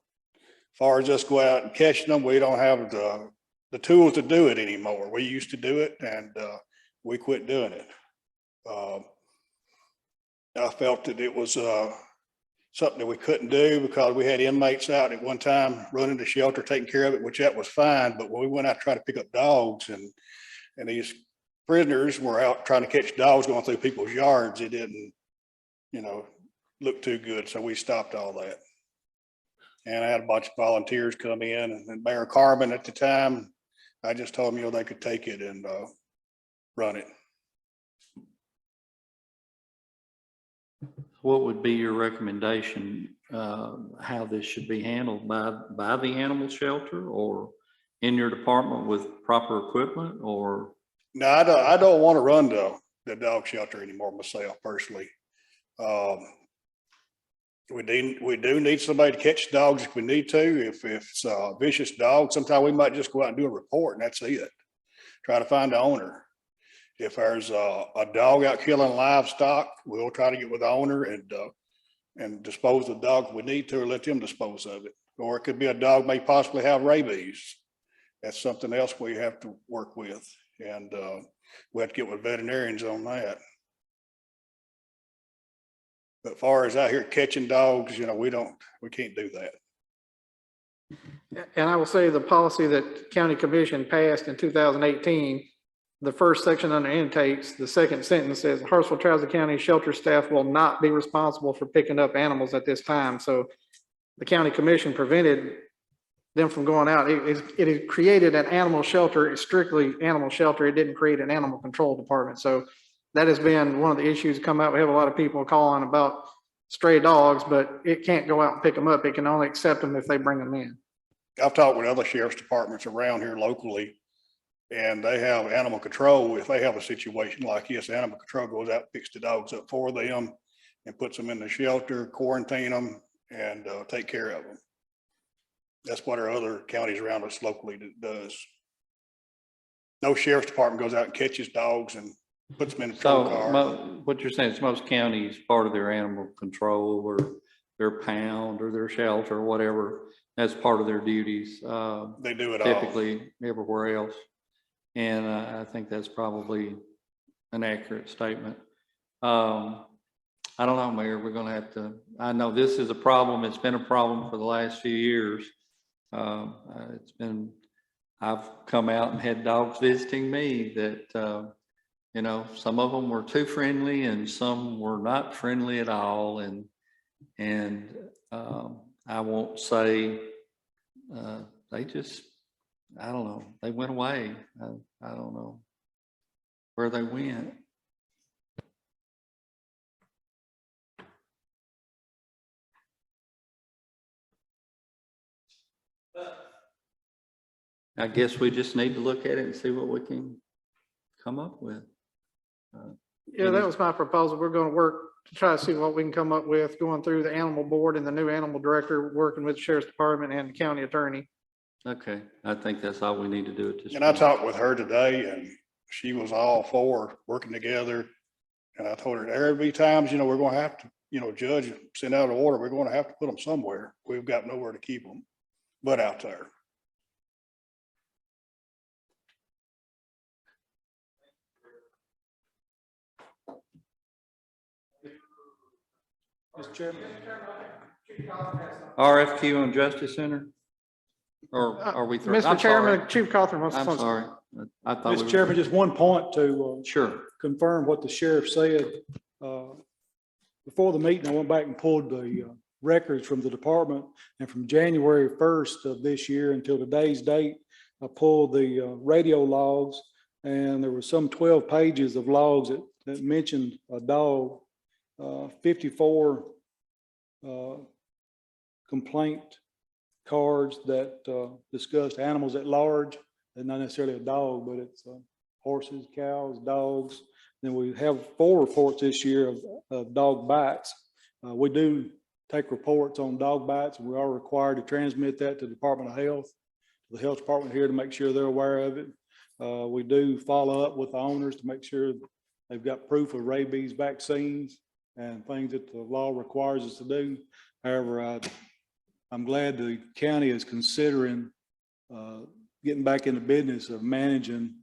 far as us go out and catching them, we don't have the tools to do it anymore. We used to do it, and we quit doing it. I felt that it was something that we couldn't do because we had inmates out at one time running the shelter, taking care of it, which that was fine. But when we went out to try to pick up dogs and these prisoners were out trying to catch dogs going through people's yards, it didn't, look too good. So we stopped all that. And I had a bunch of volunteers come in, and Mayor Carbon at the time, I just told them, they could take it and run it. What would be your recommendation, how this should be handled by the animal shelter or in your department with proper equipment or? No, I don't want to run the dog shelter anymore myself personally. We do need somebody to catch dogs if we need to. If it's a vicious dog, sometimes we might just go out and do a report and that's it. Try to find the owner. If there's a dog out killing livestock, we'll try to get with the owner and dispose of the dog if we need to, or let them dispose of it. Or it could be a dog may possibly have rabies. That's something else we have to work with. And we have to get with veterinarians on that. But as far as out here catching dogs, we can't do that. And I will say the policy that county commission passed in 2018, the first section under intakes, the second sentence says Hartsville-Trousdale County shelter staff will not be responsible for picking up animals at this time. So the county commission prevented them from going out. It created an animal shelter, it's strictly animal shelter. It didn't create an animal control department. So that has been one of the issues come out. We have a lot of people calling about stray dogs, but it can't go out and pick them up. It can only accept them if they bring them in. I've talked with other sheriff's departments around here locally, and they have animal control. If they have a situation like this, animal control goes out, picks the dogs up for them and puts them in the shelter, quarantine them, and take care of them. That's what our other counties around us locally does. No sheriff's department goes out and catches dogs and puts them in a patrol car. So what you're saying is most counties, part of their animal control or their pound or their shelter or whatever, that's part of their duties. They do it all. Typically everywhere else. And I think that's probably an accurate statement. I don't know, Mayor, we're going to have to, I know this is a problem. It's been a problem for the last few years. I've come out and had dogs visiting me that, some of them were too friendly and some were not friendly at all. And I won't say they just, I don't know, they went away. I don't know where they went. I guess we just need to look at it and see what we can come up with. Yeah, that was my proposal. We're going to work to try to see what we can come up with, going through the animal board and the new animal director, working with the sheriff's department and the county attorney. Okay, I think that's all we need to do at this point. And I talked with her today and she was all for working together. And I told her there be times, we're going to have to, judge, send out an order. We're going to have to put them somewhere. We've got nowhere to keep them but out there. Mr. Chairman. RFQ on Justice Center? Or are we through? Mr. Chairman, Chief Cawthorn wants to. I'm sorry. I thought. Mr. Chairman, just one point to Sure. confirm what the sheriff said. Before the meeting, I went back and pulled the records from the department, and from January 1st of this year until today's date, I pulled the radio logs, and there were some 12 pages of logs that mentioned a dog, 54 complaint cards that discussed animals at large, and not necessarily a dog, but it's horses, cows, dogs. Then we have 4 reports this year of dog bites. We do take reports on dog bites, and we are required to transmit that to the Department of Health, the health department here, to make sure they're aware of it. We do follow up with the owners to make sure they've got proof of rabies vaccines and things that the law requires us to do. However, I'm glad the county is considering getting back in the business of managing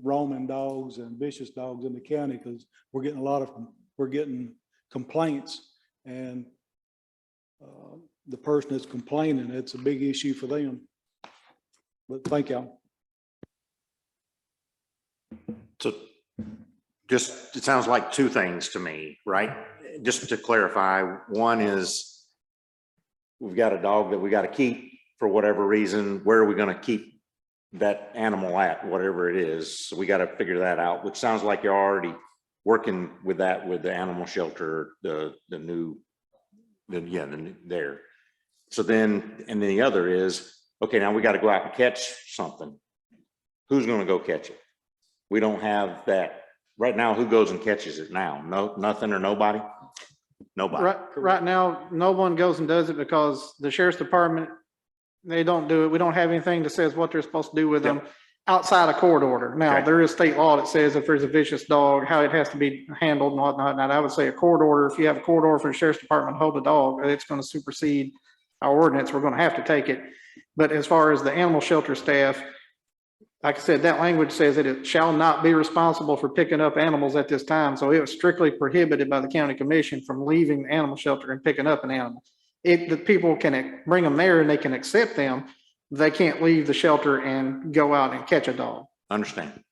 roaming dogs and vicious dogs in the county, because we're getting complaints, and the person that's complaining, it's a big issue for them. But thank y'all. So just, it sounds like 2 things to me, right? Just to clarify, one is we've got a dog that we got to keep for whatever reason. Where are we going to keep that animal at, whatever it is? So we got to figure that out, which sounds like you're already working with that with the animal shelter, the new there. So then, and then the other is, okay, now we got to go out and catch something. Who's going to go catch it? We don't have that right now. Who goes and catches it now? No, nothing or nobody? Nobody. Right now, no one goes and does it because the sheriff's department, they don't do it. We don't have anything that says what they're supposed to do with them outside a court order. Now, Okay. there is state law that says if there's a vicious dog, how it has to be handled and whatnot. Now, I would say a court order, if you have a court order for the sheriff's department to hold a dog, it's going to supersede our ordinance. We're going to have to take it. But as far as the animal shelter staff, like I said, that language says that it shall not be responsible for picking up animals at this time. So it was strictly prohibited by the county commission from leaving the animal shelter and picking up an animal. The people can bring them there and they can accept them. They can't leave the shelter and go out and catch a dog. Understand.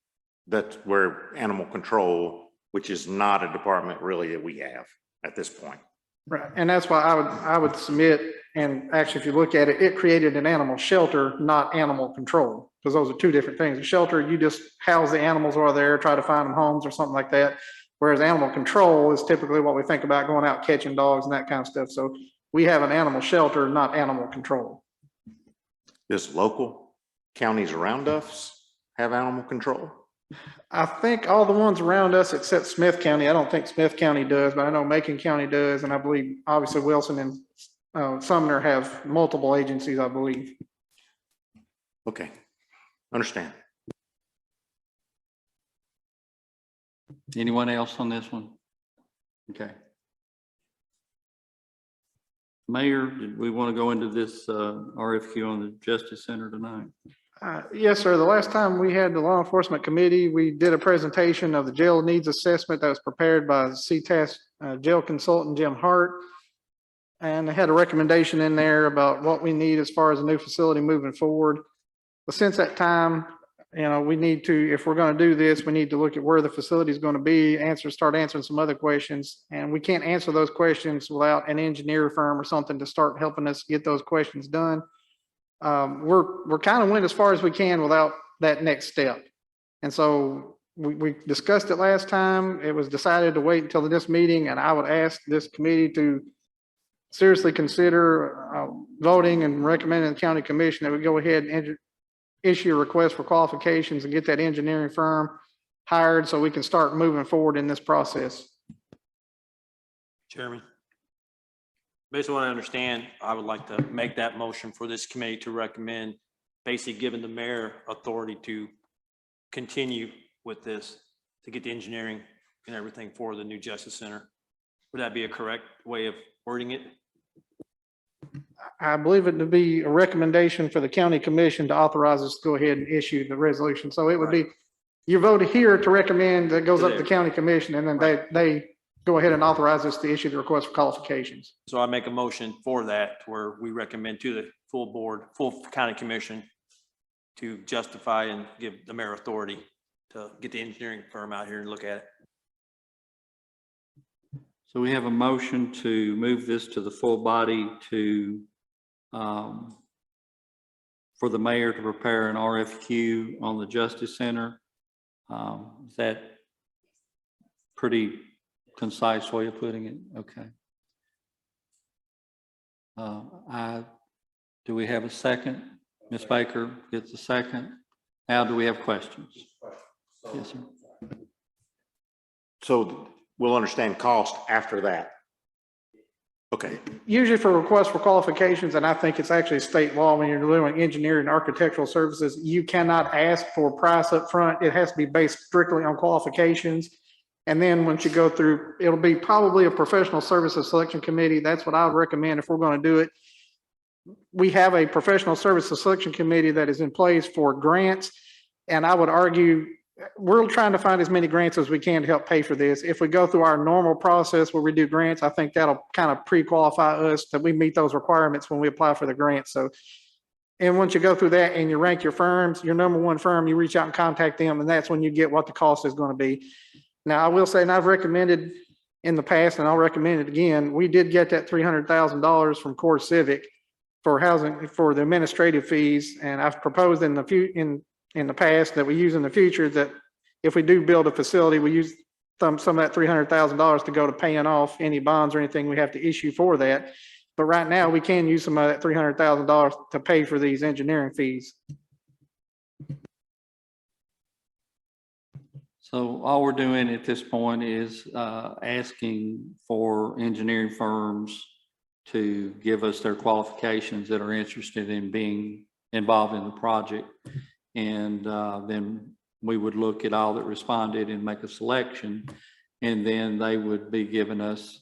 That's where animal control, which is not a department really that we have at this point. Right. And that's why I would submit, and actually, if you look at it, it created an animal shelter, not animal control, because those are two different things. A shelter, you just house the animals while they're there, try to find them homes or something like that. Whereas animal control is typically what we think about going out catching dogs and that kind of stuff. So we have an animal shelter, not animal control. Does local counties around us have animal control? I think all the ones around us except Smith County. I don't think Smith County does, but I know Macon County does. And I believe obviously Wilson and Sumner have multiple agencies, I believe. Okay, understand. Anyone else on this one? Okay. Mayor, did we want to go into this RFQ on the Justice Center tonight? Yes, sir. The last time we had the law enforcement committee, we did a presentation of the jail needs assessment that was prepared by CTAS jail consultant Jim Hart. And they had a recommendation in there about what we need as far as a new facility moving forward. But since that time, we need to, if we're going to do this, we need to look at where the facility is going to be, start answering some other questions. And we can't answer those questions without an engineer firm or something to start helping us get those questions done. We're kind of went as far as we can without that next step. And so we discussed it last time. It was decided to wait until this meeting, and I would ask this committee to seriously consider voting and recommending the county commission that we go ahead and issue a request for qualifications and get that engineering firm hired so we can start moving forward in this process. Chairman. Based on what I understand, I would like to make that motion for this committee to recommend, basically giving the mayor authority to continue with this, to get the engineering and everything for the new Justice Center. Would that be a correct way of wording it? I believe it to be a recommendation for the county commission to authorize us to go ahead and issue the resolution. So it would be, you voted here to recommend that goes up to the county commission, and then they go ahead and authorize us to issue the request for qualifications. So I make a motion for that, where we recommend to the full board, full county commission, to justify and give the mayor authority to get the engineering firm out here and look at it. So we have a motion to move this to the full body to, for the mayor to prepare an RFQ on the Justice Center. Is that pretty concise way of putting it? Okay. Do we have a second? Ms. Baker gets a second. Now, do we have questions? Yes, sir. So we'll understand cost after that. Okay, Usually for requests for qualifications, and I think it's actually state law when you're doing engineering and architectural services, you cannot ask for a price up front. It has to be based strictly on qualifications. And then once you go through, it'll be probably a professional services selection committee. That's what I would recommend if we're going to do it. We have a professional services selection committee that is in place for grants. And I would argue we're trying to find as many grants as we can to help pay for this. If we go through our normal process where we do grants, I think that'll kind of pre-qualify us that we meet those requirements when we apply for the grant. So, and once you go through that and you rank your firms, your number one firm, you reach out and contact them, and that's when you get what the cost is going to be. Now, I will say, and I've recommended in the past, and I'll recommend it again, we did get that $300,000 from Core Civic. for housing, for the administrative fees. And I've proposed in the past that we use in the future that if we do build a facility, we use some of that $300,000 to go to paying off any bonds or anything we have to issue for that. But right now, we can use some of that $300,000 to pay for these engineering fees. So all we're doing at this point is asking for engineering firms to give us their qualifications that are interested in being involved in the project. And then we would look at all that responded and make a selection. And then they would be giving us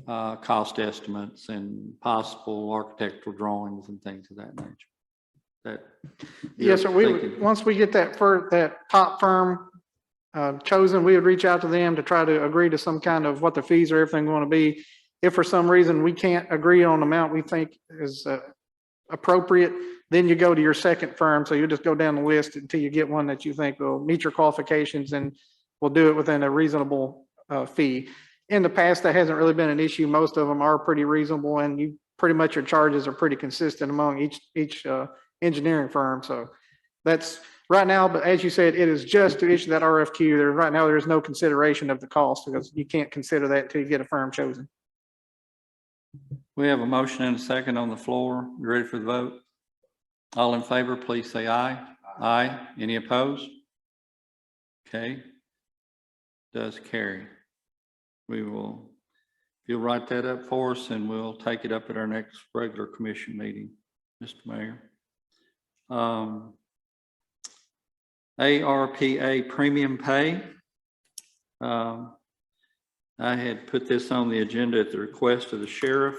cost estimates and possible architectural drawings and things of that nature. That. Yes, sir. Once we get that top firm chosen, we would reach out to them to try to agree to some kind of what the fees or everything going to be. If for some reason we can't agree on the amount we think is appropriate, then you go to your second firm. So you just go down the list until you get one that you think will meet your qualifications and will do it within a reasonable fee. In the past, that hasn't really been an issue. Most of them are pretty reasonable, and you pretty much your charges are pretty consistent among each engineering firm. So that's right now, but as you said, it is just to issue that RFQ. Right now, there is no consideration of the cost because you can't consider that until you get a firm chosen. We have a motion and a second on the floor. You ready for the vote? All in favor, please say aye. Aye. Any opposed? Okay. Does carry. We will, you'll write that up for us and we'll take it up at our next regular commission meeting, Mr. Mayor. ARPA premium pay. I had put this on the agenda at the request of the sheriff.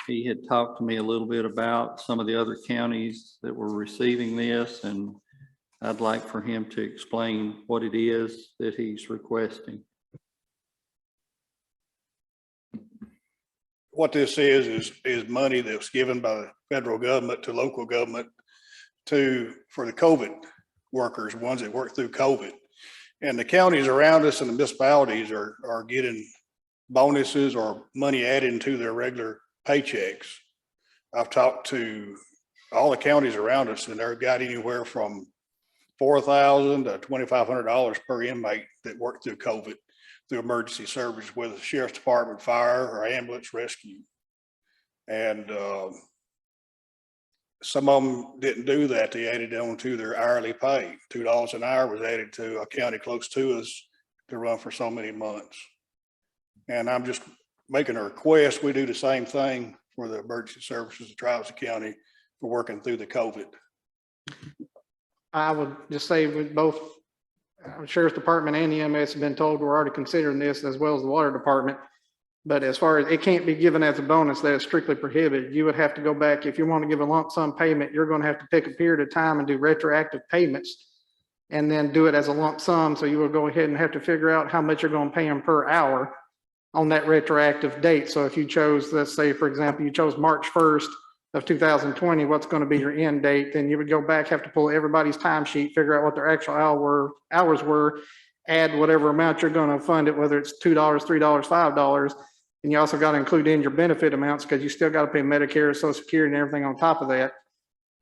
He had talked to me a little bit about some of the other counties that were receiving this, and I'd like for him to explain what it is that he's requesting. What this is money that was given by the federal government to local government for the COVID workers, ones that work through COVID. And the counties around us and the municipalities are getting bonuses or money added into their regular paychecks. I've talked to all the counties around us and they've got anywhere from $4,000 to $2,500 per inmate that worked through COVID, through emergency service, whether the sheriff's department, fire, or ambulance rescue. And some of them didn't do that. They added on to their hourly pay. $2 an hour was added to a county close to us to run for so many months. And I'm just making a request. We do the same thing for the emergency services of Travis County for working through the COVID. I would just say with both Sheriff's Department and the EMS have been told we're already considering this, as well as the Water Department. But as far as it can't be given as a bonus, that is strictly prohibited. You would have to go back. If you want to give a lump sum payment, you're going to have to pick a period of time and do retroactive payments and then do it as a lump sum. So you will go ahead and have to figure out how much you're going to pay them per hour on that retroactive date. So if you chose, let's say, for example, you chose March 1st of 2020, what's going to be your end date, then you would go back, have to pull everybody's timesheet, figure out what their actual hours were, add whatever amount you're going to fund it, whether it's $2, $3, $5. And you also got to include in your benefit amounts because you still got to pay Medicare, Social Security, and everything on top of that,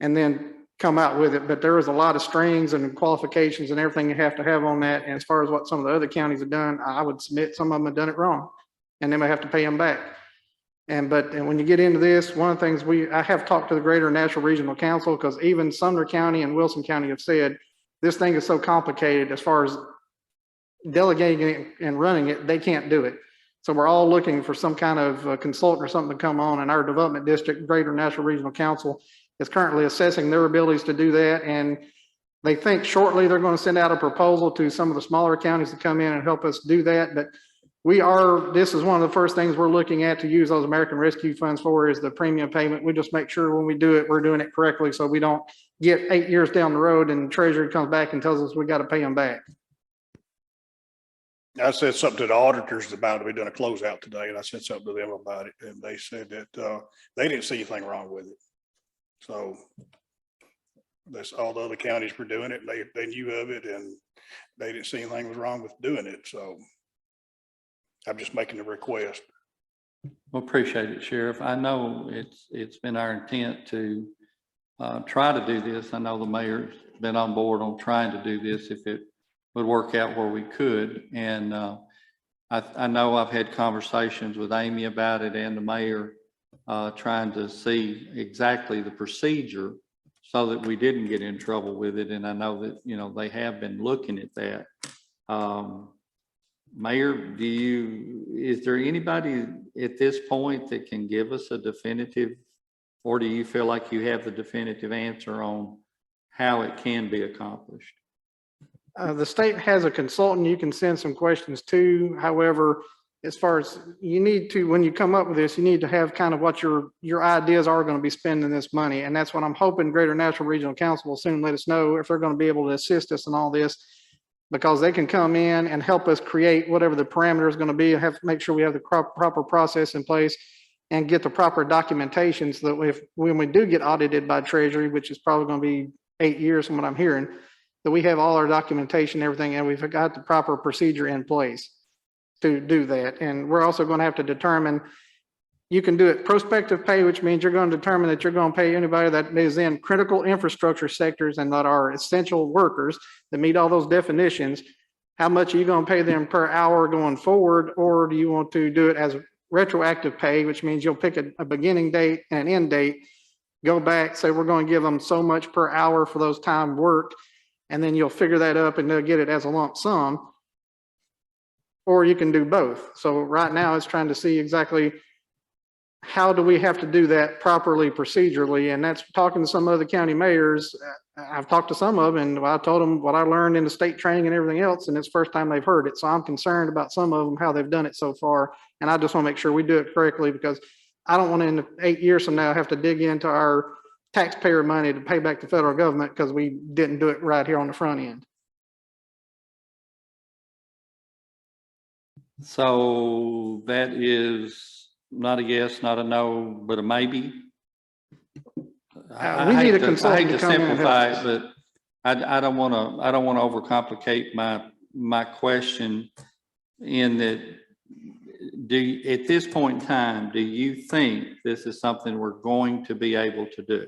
and then come out with it. But there is a lot of strings and qualifications and everything you have to have on that. And as far as what some of the other counties have done, I would submit some of them have done it wrong, and they may have to pay them back. And when you get into this, one of the things I have talked to the Greater Nashville Regional Council, because even Sumner County and Wilson County have said this thing is so complicated as far as delegating it and running it, they can't do it. So we're all looking for some kind of consultant or something to come on, and our development district, Greater Nashville Regional Council, is currently assessing their abilities to do that. And they think shortly they're going to send out a proposal to some of the smaller counties to come in and help us do that. But this is one of the first things we're looking at to use those American Rescue Funds for is the premium payment. We just make sure when we do it, we're doing it correctly, so we don't get 8 years down the road and the Treasury comes back and tells us we got to pay them back. I said something to the auditors about it. We done a closeout today, and I said something to them about it, and they said that they didn't see anything wrong with it. So that's all the other counties were doing it. They knew of it, and they didn't see anything was wrong with doing it. So I'm just making a request. Well, appreciate it, Sheriff. I know it's been our intent to try to do this. I know the mayor's been on board on trying to do this if it would work out where we could. And I know I've had conversations with Amy about it and the mayor, trying to see exactly the procedure so that we didn't get in trouble with it. And I know that, you know, they have been looking at that. Mayor, is there anybody at this point that can give us a definitive, or do you feel like you have the definitive answer on how it can be accomplished? The state has a consultant you can send some questions to. However, as far as you need to, when you come up with this, you need to have kind of what your ideas are going to be spending this money. And that's what I'm hoping Greater Nashville Regional Council will soon let us know if they're going to be able to assist us in all this, because they can come in and help us create whatever the parameter is going to be, and have to make sure we have the proper process in place and get the proper documentation, so that when we do get audited by Treasury, which is probably going to be 8 years from what I'm hearing, that we have all our documentation, everything, and we've got the proper procedure in place to do that. And we're also going to have to determine, you can do it prospective pay, which means you're going to determine that you're going to pay anybody that is in critical infrastructure sectors and that are essential workers that meet all those definitions. How much are you going to pay them per hour going forward? Or do you want to do it as retroactive pay, which means you'll pick a beginning date and an end date, go back, say we're going to give them so much per hour for those time worked, and then you'll figure that up and they'll get it as a lump sum. Or you can do both. So right now it's trying to see exactly how do we have to do that properly procedurally. And that's talking to some other county mayors. I've talked to some of them, and I told them what I learned in the state training and everything else, and it's the first time they've heard it. So I'm concerned about some of them, how they've done it so far. And I just want to make sure we do it correctly, because I don't want to, in 8 years from now, have to dig into our taxpayer money to pay back the federal government because we didn't do it right here on the front end. So that is not a yes, not a no, but a maybe. We need a consultant I hate to to come in and help simplify us. it, but I don't want to overcomplicate my question, in that, at this point in time, do you think this is something we're going to be able to do?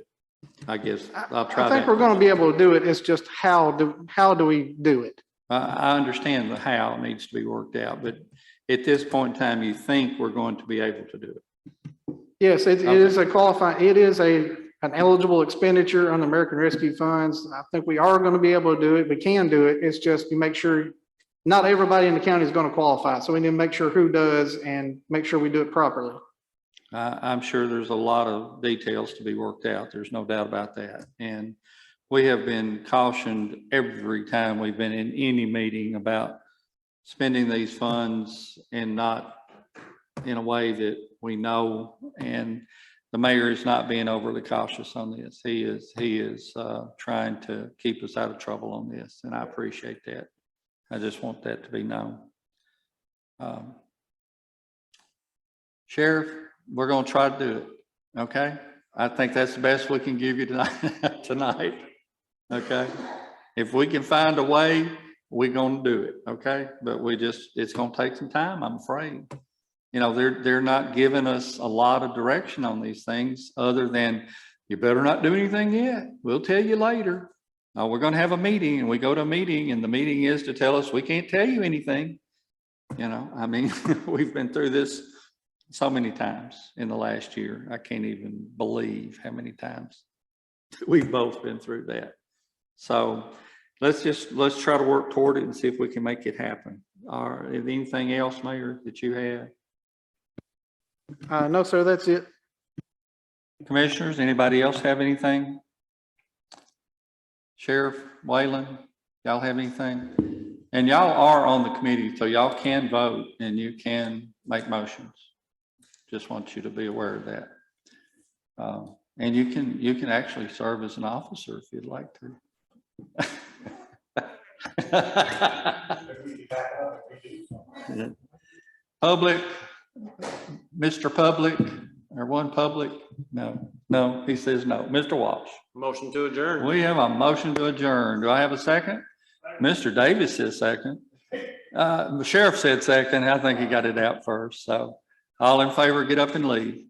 I guess I'll try that. I think we're going to be able to do it. It's just how do we do it? I understand the how needs to be worked out, but at this point in time, you think we're going to be able to do it? Yes, it is a qualifying, it is an eligible expenditure on American Rescue Funds. I think we are going to be able to do it. We can do it. It's just you make sure not everybody in the county is going to qualify. So we need to make sure who does and make sure we do it properly. I'm sure there's a lot of details to be worked out. There's no doubt about that. And we have been cautioned every time we've been in any meeting about spending these funds and not in a way that we know. And the mayor is not being overly cautious on this. He is trying to keep us out of trouble on this, and I appreciate that. I just want that to be known. Sheriff, we're going to try to do it. Okay. I think that's the best we can give you tonight. Okay. If we can find a way, we're going to do it. Okay. But it's going to take some time, I'm afraid. You know, they're not giving us a lot of direction on these things, other than you better not do anything yet. We'll tell you later. We're going to have a meeting, and we go to a meeting, and the meeting is to tell us we can't tell you anything. You know, I mean, we've been through this so many times in the last year. I can't even believe how many times we've both been through that. So let's try to work toward it and see if we can make it happen. Is there anything else, Mayor, that you have? No, sir, that's it. Commissioners, anybody else have anything? Sheriff Wayland, y'all have anything? And y'all are on the committee, so y'all can vote and you can make motions. Just want you to be aware of that. And you can actually serve as an officer if you'd like to. Public, Mr. Public, or one public? No, he says no. Mr. Walsh. Motion to adjourn. We have a motion to adjourn. Do I have a second? Mr. Davis says second. The sheriff said second. I think he got it out first. So All in favor, get up and leave.